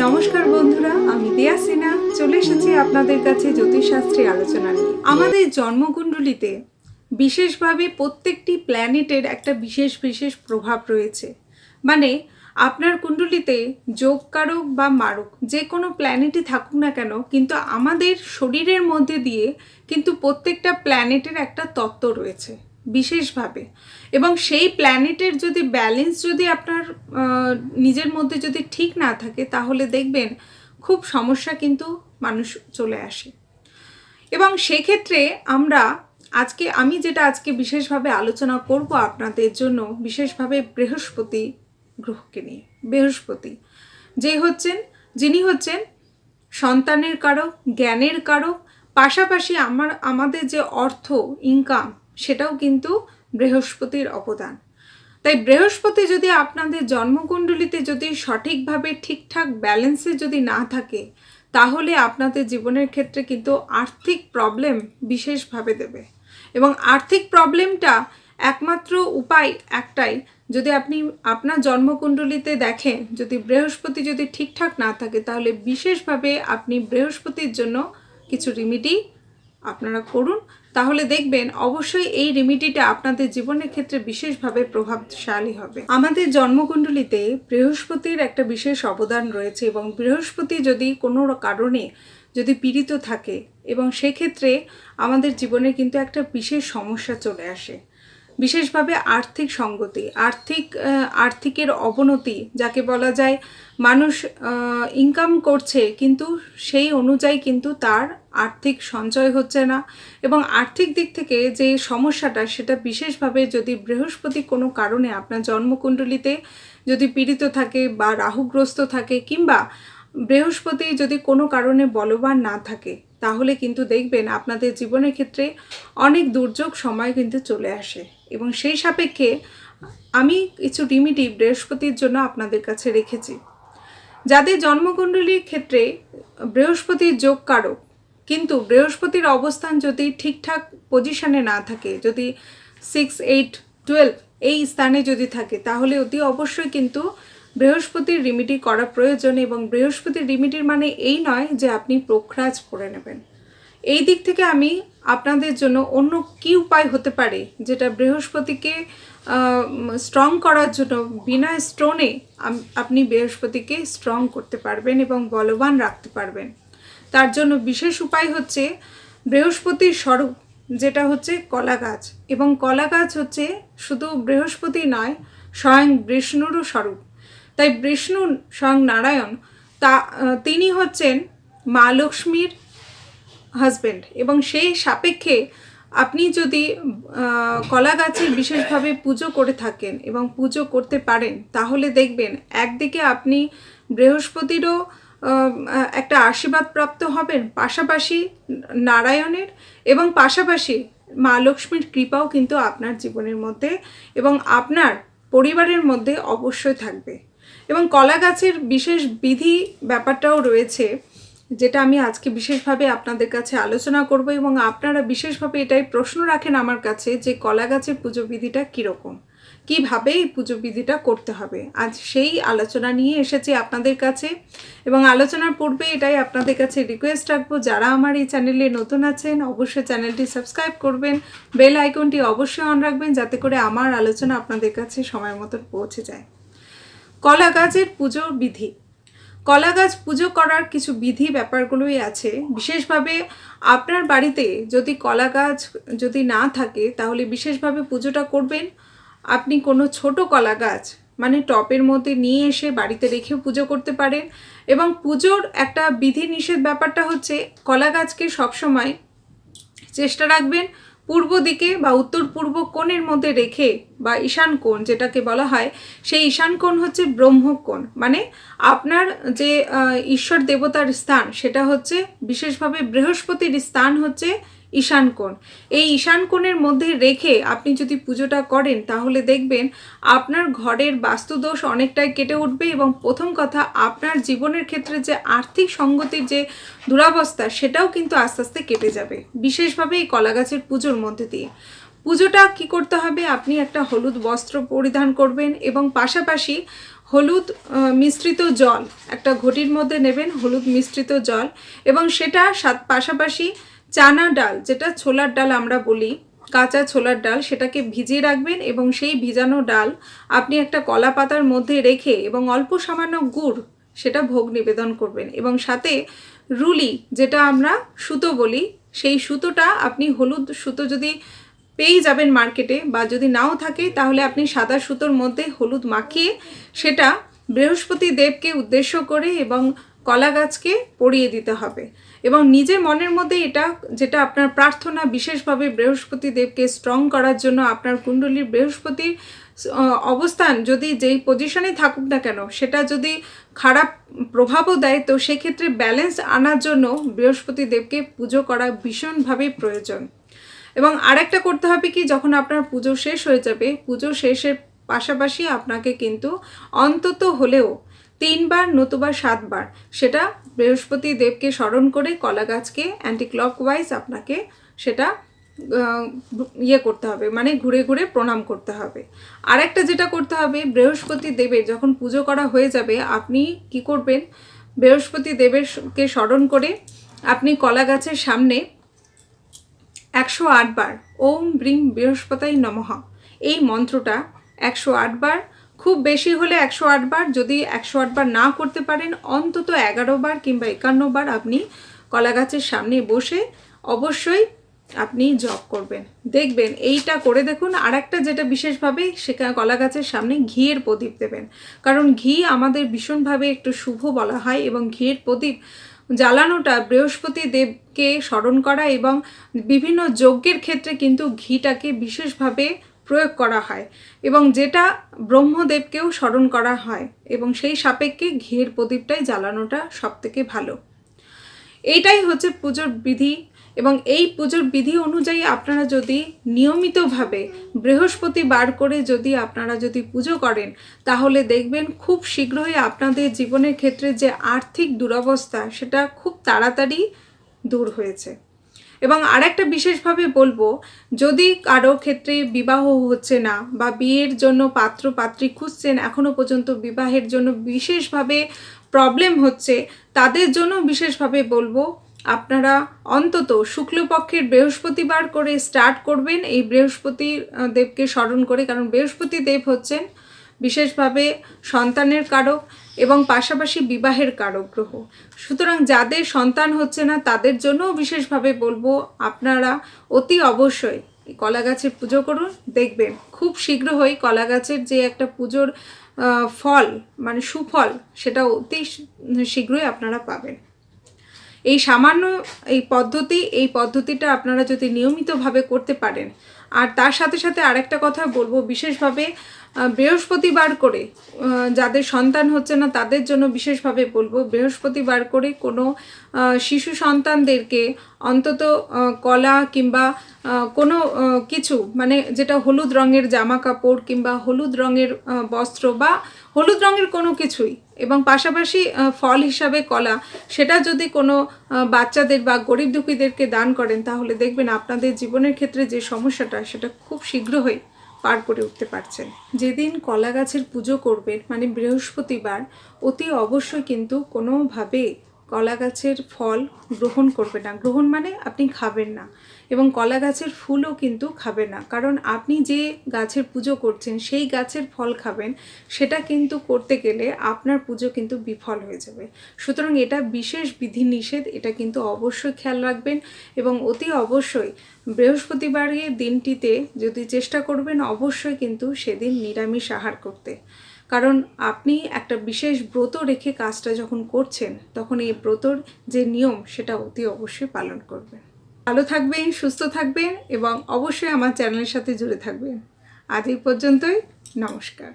নমস্কার বন্ধুরা, আমি দিয়া সিনা চলে এসেছি আপনাদের কাছে জ্যোতিষশাস্ত্রের আলোচনা নিয়ে। আমাদের জন্মকুণ্ডলিতে বিশেষভাবে প্রত্যেকটি প্ল্যানেটের একটা বিশেষ বিশেষ প্রভাব রয়েছে। মানে আপনার কুণ্ডলিতে যোগকারক বা মারক যে কোনো প্ল্যানেটই থাকুক না কেন, কিন্তু আমাদের শরীরের মধ্যে দিয়ে কিন্তু প্রত্যেকটা প্ল্যানেটের একটা তত্ত্ব রয়েছে বিশেষভাবে, এবং সেই প্ল্যানেটের যদি ব্যালেন্স যদি আপনার নিজের মধ্যে যদি ঠিক না থাকে, তাহলে দেখবেন খুব সমস্যা কিন্তু মানুষ চলে আসে। এবং সেক্ষেত্রে আমি যেটা আজকে বিশেষভাবে আলোচনা করব আপনাদের জন্য, বিশেষভাবে বৃহস্পতি গ্রহকে নিয়ে। বৃহস্পতি যিনি হচ্ছেন সন্তানের কারক, জ্ঞানের কারক, পাশাপাশি আমাদের যে অর্থ ইনকাম সেটাও কিন্তু বৃহস্পতির অবদান। তাই বৃহস্পতি যদি আপনাদের জন্মকুণ্ডলিতে যদি সঠিকভাবে ঠিকঠাক ব্যালেন্সে যদি না থাকে, তাহলে আপনাদের জীবনের ক্ষেত্রে কিন্তু আর্থিক প্রবলেম বিশেষভাবে দেবে। এবং আর্থিক প্রবলেমটা একমাত্র উপায় একটাই, যদি আপনি আপনার জন্মকুণ্ডলিতে দেখেন যদি বৃহস্পতি যদি ঠিকঠাক না থাকে, তাহলে বিশেষভাবে আপনি বৃহস্পতির জন্য কিছু রেমেডি আপনারা করুন। তাহলে দেখবেন অবশ্যই এই রেমেডিটা আপনাদের জীবনের ক্ষেত্রে বিশেষভাবে প্রভাবশালী হবে। আমাদের জন্মকুণ্ডলিতে বৃহস্পতির একটা বিশেষ অবদান রয়েছে, এবং বৃহস্পতি যদি কোনো কারণে যদি পীড়িত থাকে, এবং সেক্ষেত্রে আমাদের জীবনে কিন্তু একটা বিশেষ সমস্যা চলে আসে। বিশেষভাবে আর্থিক সংগতি, আর্থিকের অবনতি, যাকে বলা যায় মানুষ ইনকাম করছে কিন্তু সেই অনুযায়ী কিন্তু তার আর্থিক সঞ্চয় হচ্ছে না, এবং আর্থিক দিক থেকে যে সমস্যাটা সেটা বিশেষভাবে যদি বৃহস্পতি কোনো কারণে আপনার জন্মকুণ্ডলিতে যদি পীড়িত থাকে বা রাহুগ্রস্ত থাকে, কিংবা বৃহস্পতি যদি কোনো কারণে বলবান না থাকে, তাহলে কিন্তু দেখবেন আপনাদের জীবনের ক্ষেত্রে অনেক দুর্যোগ সময় কিন্তু চলে আসে। এবং সেই সাপেক্ষে আমি কিছু রেমেডি বৃহস্পতির জন্য আপনাদের কাছে রেখেছি। যাদের জন্মকুণ্ডলীর ক্ষেত্রে বৃহস্পতির যোগ কারক, কিন্তু বৃহস্পতির অবস্থান যদি ঠিকঠাক পজিশনে না থাকে, যদি 6, 8, 12 এই স্থানে যদি থাকে, তাহলে অতি অবশ্যই কিন্তু বৃহস্পতির রেমেডি করা প্রয়োজন। এবং বৃহস্পতির রেমেডির মানে এই নয় যে আপনি প্রখ্রাজ পড়ে নেবেন। এই দিক থেকে আমি আপনাদের জন্য অন্য কি উপায় হতে পারে, যেটা বৃহস্পতিকে স্ট্রং করার জন্য বিনা স্টোনে আপনি বৃহস্পতিকে স্ট্রং করতে পারবেন এবং বলবান রাখতে পারবেন। তার জন্য বিশেষ উপায় হচ্ছে বৃহস্পতির স্বরূপ, যেটা হচ্ছে কলা গাছ। এবং কলা গাছ হচ্ছে শুধু বৃহস্পতি নয়, স্বয়ং বিষ্ণুরও স্বরূপ। তাই বিষ্ণু স্বয়ং নারায়ণ, তিনি হচ্ছেন মা লক্ষ্মীর হাজব্যান্ড, এবং সেই সাপেক্ষে আপনি যদি কলা গাছের বিশেষভাবে পুজো করে থাকেন এবং পুজো করতে পারেন, তাহলে দেখবেন একদিকে আপনি বৃহস্পতিরও একটা আশীর্বাদ প্রাপ্ত হবেন, পাশাপাশি নারায়ণের এবং পাশাপাশি মা লক্ষ্মীর কৃপাও কিন্তু আপনার জীবনের মধ্যে এবং আপনার পরিবারের মধ্যে অবশ্যই থাকবে। এবং কলা গাছের বিশেষ বিধি ব্যাপারটাও রয়েছে, যেটা আমি আজকে বিশেষভাবে আপনাদের কাছে আলোচনা করব। এবং আপনারা বিশেষভাবে এটাই প্রশ্ন রাখেন আমার কাছে যে কলা গাছের পুজো বিধিটা কীরকম, কীভাবে এই পুজো বিধিটা করতে হবে। আজ সেই আলোচনা নিয়ে এসেছি আপনাদের কাছে। এবং আলোচনার পূর্বে এটাই আপনাদের কাছে রিকোয়েস্ট রাখবো, যারা আমার এই চ্যানেলে নতুন আছেন অবশ্যই চ্যানেলটি সাবস্ক্রাইব করবেন, বেল আইকনটি অবশ্যই অন রাখবেন, যাতে করে আমার আলোচনা আপনাদের কাছে সময় মতো পৌঁছে যায়। কলা গাছের পুজোর বিধি। কলা গাছ পুজো করার কিছু বিধি ব্যাপারগুলোই আছে। বিশেষভাবে আপনার বাড়িতে যদি কলা গাছ যদি না থাকে, তাহলে বিশেষভাবে পুজোটা করবেন আপনি কোনো ছোট কলা গাছ, মানে টপের মধ্যে নিয়ে এসে বাড়িতে রেখেও পুজো করতে পারেন। এবং পুজোর একটা বিধি নিষেধ ব্যাপারটা হচ্ছে কলা গাছকে সবসময় চেষ্টা রাখবেন পূর্ব দিকে বা উত্তর পূর্ব কোণের মধ্যে রেখে, বা ঈশান কোণ যেটাকে বলা হয়, সেই ঈশান কোণ হচ্ছে ব্রহ্মকোণ। মানে আপনার যে ঈশ্বর দেবতার স্থান সেটা হচ্ছে বিশেষভাবে বৃহস্পতির স্থান হচ্ছে ঈশান কোণ। এই ঈশান কোণের মধ্যে রেখে আপনি যদি পুজোটা করেন, তাহলে দেখবেন আপনার ঘরের বাস্তুদোষ অনেকটাই কেটে উঠবে। এবং প্রথম কথা, আপনার জীবনের ক্ষেত্রে যে আর্থিক সঙ্গতির যে দুরাবস্থা সেটাও কিন্তু আস্তে আস্তে কেটে যাবে, বিশেষভাবে এই কলা গাছের পুজোর মধ্যে দিয়ে। পুজোটা কি করতে হবে, আপনি একটা হলুদ বস্ত্র পরিধান করবেন এবং পাশাপাশি হলুদ মিশ্রিত জল একটা ঘটির মধ্যে নেবেন, হলুদ মিশ্রিত জল, এবং সেটা পাশাপাশি চানা ডাল, যেটা ছোলার ডাল আমরা বলি, কাঁচা ছোলার ডাল, সেটাকে ভিজিয়ে রাখবেন এবং সেই ভিজানো ডাল আপনি একটা কলা পাতার মধ্যে রেখে এবং অল্প সামান্য গুড় সেটা ভোগ নিবেদন করবেন, এবং সাথে রুলি, যেটা আমরা সুতো বলি, সেই সুতোটা আপনি হলুদ সুতো যদি পেয়ে যাবেন মার্কেটে, বা যদি নাও থাকে তাহলে আপনি সাদা সুতোর মধ্যে হলুদ মাখিয়ে সেটা বৃহস্পতি দেবকে উদ্দেশ্য করে এবং কলা গাছকে পরিয়ে দিতে হবে। এবং নিজের মনের মধ্যে এটা যেটা আপনার প্রার্থনা, বিশেষভাবে বৃহস্পতি দেবকে স্ট্রং করার জন্য, আপনার কুণ্ডলীর বৃহস্পতির অবস্থান যদি যেই পজিশনে থাকুক না কেন সেটা যদি খারাপ প্রভাবও দেয়, তো সেক্ষেত্রে ব্যালেন্স আনার জন্য বৃহস্পতি দেবকে পুজো করা ভীষণভাবে প্রয়োজন। এবং আরেকটা করতে হবে কি, যখন আপনার পুজো শেষ হয়ে যাবে, পুজো শেষের পাশাপাশি আপনাকে কিন্তু অন্তত হলেও 3 বার নতুবা 7 বার সেটা বৃহস্পতি দেবকে স্মরণ করে কলা গাছকে অ্যান্টি ক্লকওয়াইজ আপনাকে সেটা করতে হবে, মানে ঘুরে ঘুরে প্রণাম করতে হবে। আরেকটা যেটা করতে হবে, বৃহস্পতি দেবের যখন পুজো করা হয়ে যাবে, আপনি কি করবেন, বৃহস্পতি দেবেরকে স্মরণ করে আপনি কলা গাছের সামনে 108 বার ওম ব্রিং বৃহস্পতাই নমঃ এই মন্ত্রটা 108 বার, খুব বেশি হলে 108 বার, যদি 108 বার না করতে পারেন অন্তত 11 বার কিংবা 51 বার আপনি কলা গাছের সামনে বসে অবশ্যই আপনি জপ করবেন। দেখবেন এইটা করে দেখুন। আর একটা যেটা বিশেষভাবে, সেখানে কলা গাছের সামনে ঘিয়ের প্রদীপ দেবেন, কারণ ঘি আমাদের ভীষণভাবে একটু শুভ বলা হয়, এবং ঘিয়ের প্রদীপ জ্বালানোটা বৃহস্পতি দেবকে স্মরণ করা, এবং বিভিন্ন যজ্ঞের ক্ষেত্রে কিন্তু ঘিটাকে বিশেষভাবে প্রয়োগ করা হয়, এবং যেটা ব্রহ্মদেবকেও স্মরণ করা হয়, এবং সেই সাপেক্ষে ঘিয়ের প্রদীপটাই জ্বালানোটা সবথেকে ভালো। এইটাই হচ্ছে পুজোর বিধি, এবং এই পুজোর বিধি অনুযায়ী আপনারা যদি নিয়মিতভাবে বৃহস্পতিবার করে আপনারা যদি পুজো করেন, তাহলে দেখবেন খুব শীঘ্রই আপনাদের জীবনের ক্ষেত্রে যে আর্থিক দুরবস্থা সেটা খুব তাড়াতাড়ি দূর হয়েছে। এবং আরেকটা বিশেষভাবে বলবো, যদি কারো ক্ষেত্রে বিবাহ হচ্ছে না বা বিয়ের জন্য পাত্র পাত্রী খুঁজছেন, এখনও পর্যন্ত বিবাহের জন্য বিশেষভাবে প্রবলেম হচ্ছে, তাদের জন্য বিশেষভাবে বলবো আপনারা অন্তত শুক্লপক্ষের বৃহস্পতিবার করে স্টার্ট করবেন এই বৃহস্পতি দেবকে স্মরণ করে, কারণ বৃহস্পতি দেব হচ্ছেন বিশেষভাবে সন্তানের কারক এবং পাশাপাশি বিবাহের কারক গ্রহ। সুতরাং যাদের সন্তান হচ্ছে না তাদের জন্যও বিশেষভাবে বলবো আপনারা অতি অবশ্যই কলা গাছের পুজো করুন, দেখবেন খুব শীঘ্রই কলা গাছের যে একটা পুজোর ফল, মানে সুফল, সেটা অতি শীঘ্রই আপনারা পাবেন। এই সামান্য এই পদ্ধতিটা আপনারা যদি নিয়মিতভাবে করতে পারেন, আর তার সাথে সাথে আরেকটা কথা বলবো, বিশেষভাবে বৃহস্পতিবার করে যাদের সন্তান হচ্ছে না তাদের জন্য বিশেষভাবে বলবো, বৃহস্পতিবার করে কোনো শিশু সন্তানদেরকে অন্তত কলা কিংবা কোনো কিছু, মানে যেটা হলুদ রঙের জামা কাপড় কিংবা হলুদ রঙের বস্ত্র বা হলুদ রঙের কোনো কিছুই, এবং পাশাপাশি ফল হিসাবে কলা, সেটা যদি কোনো বাচ্চাদের বা গরিব দুঃখীদেরকে দান করেন, তাহলে দেখবেন আপনাদের জীবনের ক্ষেত্রে যে সমস্যাটা সেটা খুব শীঘ্রই পার করে উঠতে পারছেন। যেদিন কলা গাছের পুজো করবেন, মানে বৃহস্পতিবার, অতি অবশ্যই কিন্তু কোনোভাবে কলা গাছের ফল গ্রহণ করবে না। গ্রহণ মানে আপনি খাবেন না, এবং কলা গাছের ফুলও কিন্তু খাবেন না, কারণ আপনি যে গাছের পুজো করছেন সেই গাছের ফল খাবেন, সেটা কিন্তু করতে গেলে আপনার পুজো কিন্তু বিফল হয়ে যাবে। সুতরাং এটা বিশেষ বিধিনিষেধ, এটা কিন্তু অবশ্যই খেয়াল রাখবেন, এবং অতি অবশ্যই বৃহস্পতিবারের দিনটিতে যদি চেষ্টা করবেন অবশ্যই কিন্তু সেদিন নিরামিষ আহার করতে, কারণ আপনি একটা বিশেষ ব্রত রেখে কাজটা যখন করছেন তখন এই ব্রতর যে নিয়ম সেটা অতি অবশ্যই পালন করবেন। ভালো থাকবেন, সুস্থ থাকবেন, এবং অবশ্যই আমার চ্যানেলের সাথে জুড়ে থাকবেন। আজ এই পর্যন্তই, নমস্কার।